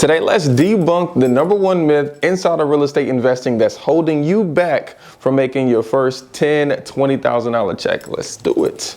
Today, let's debunk the number one myth inside of real estate investing that's holding you back from making your first $10,000, $20,000 check. Let's do it.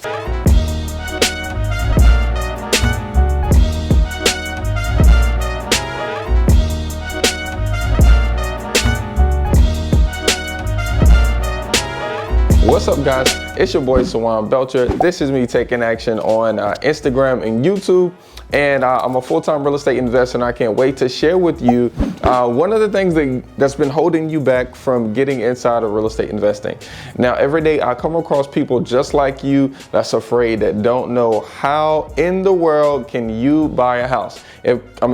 What's up, guys? It's your boy Sawan Belcher. This is me taking action on Instagram and YouTube, and I'm a full-time real estate investor, and I can't wait to share with you one of the things that's been holding you back from getting inside of real estate investing. Now, every day I come across people just like you that's afraid, that don't know how in the world can you buy a house.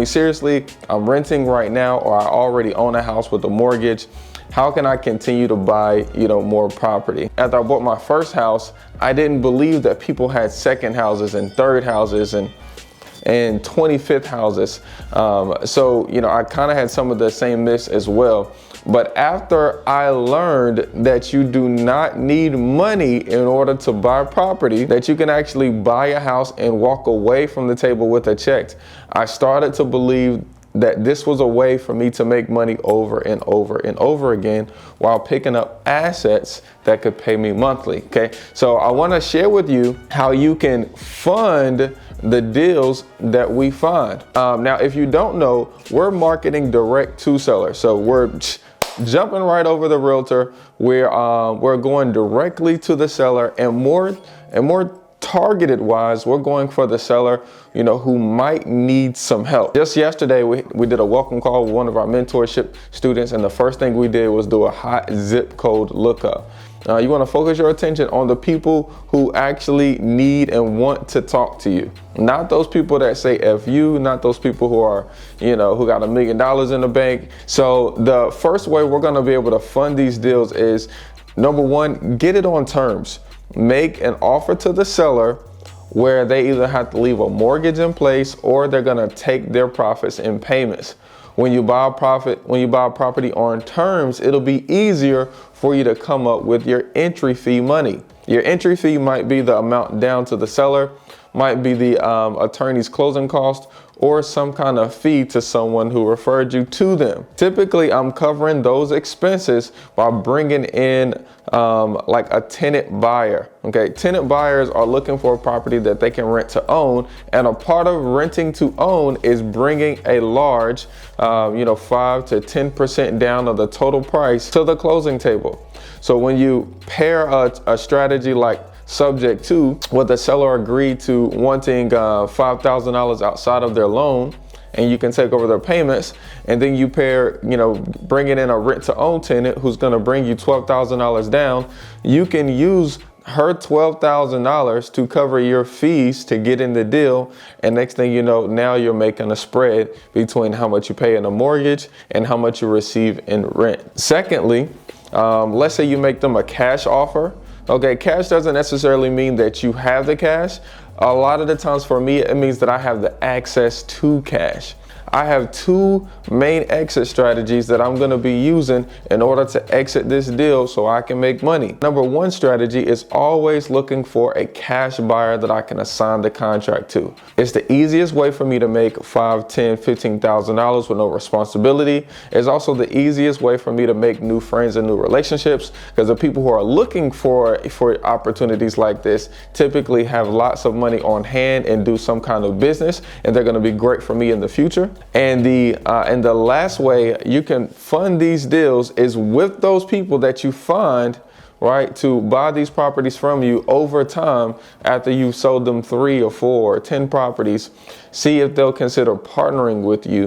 Seriously, I'm renting right now, or I already own a house with a mortgage. How can I continue to buy, more property? After I bought my first house, I didn't believe that people had second houses and third houses and 25th houses. I kind of had some of the same myths as well. But after I learned that you do not need money in order to buy property, that you can actually buy a house and walk away from the table with a check, I started to believe that this was a way for me to make money over and over and over again while picking up assets that could pay me monthly. Okay, so I want to share with you how you can fund the deals that we find. Now, if you don't know, we're marketing direct to sellers. So we're jumping right over the realtor. We're going directly to the seller, and more targeted wise, we're going for the seller, who might need some help. Just yesterday, we did a welcome call with one of our mentorship students, and the first thing we did was do a hot zip code lookup. You want to focus your attention on the people who actually need and want to talk to you. Not those people that say F you, not those people who are, who got $1 million in the bank. So the first way we're going to be able to fund these deals is, number one, get it on terms. Make an offer to the seller where they either have to leave a mortgage in place or they're going to take their profits in payments. When you buy a property on terms, it'll be easier for you to come up with your entry fee money. Your entry fee might be the amount down to the seller, might be the attorney's closing cost, or some kind of fee to someone who referred you to them. Typically, I'm covering those expenses by bringing in like a tenant buyer. Okay, tenant buyers are looking for a property that they can rent to own, and a part of renting to own is bringing a large, 5 to 10% down of the total price to the closing table. So when you pair a strategy like subject to, what the seller agreed to wanting $5,000 outside of their loan, and you can take over their payments, and then you pair, bringing in a rent to own tenant who's going to bring you $12,000 down, you can use her $12,000 to cover your fees to get in the deal. And next thing you know, now you're making a spread between how much you pay in a mortgage and how much you receive in rent. Secondly, let's say you make them a cash offer. Okay, cash doesn't necessarily mean that you have the cash. A lot of the times for me, it means that I have the access to cash. I have two main exit strategies that I'm going to be using in order to exit this deal so I can make money. Number one strategy is always looking for a cash buyer that I can assign the contract to. It's the easiest way for me to make $5,000, $10,000, $15,000 with no responsibility. It's also the easiest way for me to make new friends and new relationships, because the people who are looking for opportunities like this typically have lots of money on hand and do some kind of business, and they're going to be great for me in the future. And the last way you can fund these deals is with those people that you find, right, to buy these properties from you over time after you've sold them 3 or 4 or 10 properties. See if they'll consider partnering with you,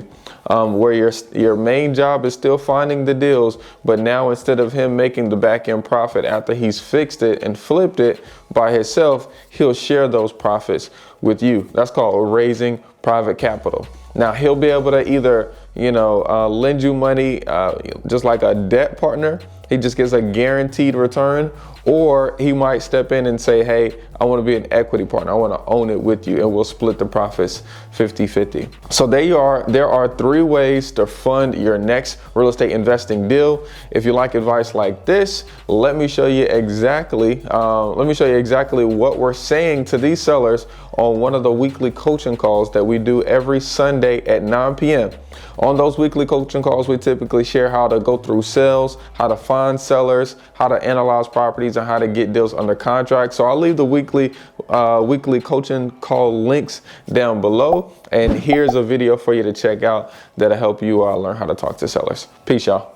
where your main job is still finding the deals, but now instead of him making the back end profit after he's fixed it and flipped it by himself, he'll share those profits with you. That's called raising private capital. Now, he'll be able to either, lend you money just like a debt partner. He just gets a guaranteed return, or he might step in and say, hey, I want to be an equity partner. I want to own it with you, and we'll split the profits 50-50. So there are 3 ways to fund your next real estate investing deal. If you like advice like this, let me show you exactly what we're saying to these sellers on one of the weekly coaching calls that we do every Sunday at 9 p.m. On those weekly coaching calls, we typically share how to go through sales, how to find sellers, how to analyze properties, and how to get deals under contract. So I'll leave the weekly coaching call links down below. And here's a video for you to check out that'll help you learn how to talk to sellers. Peace, y'all.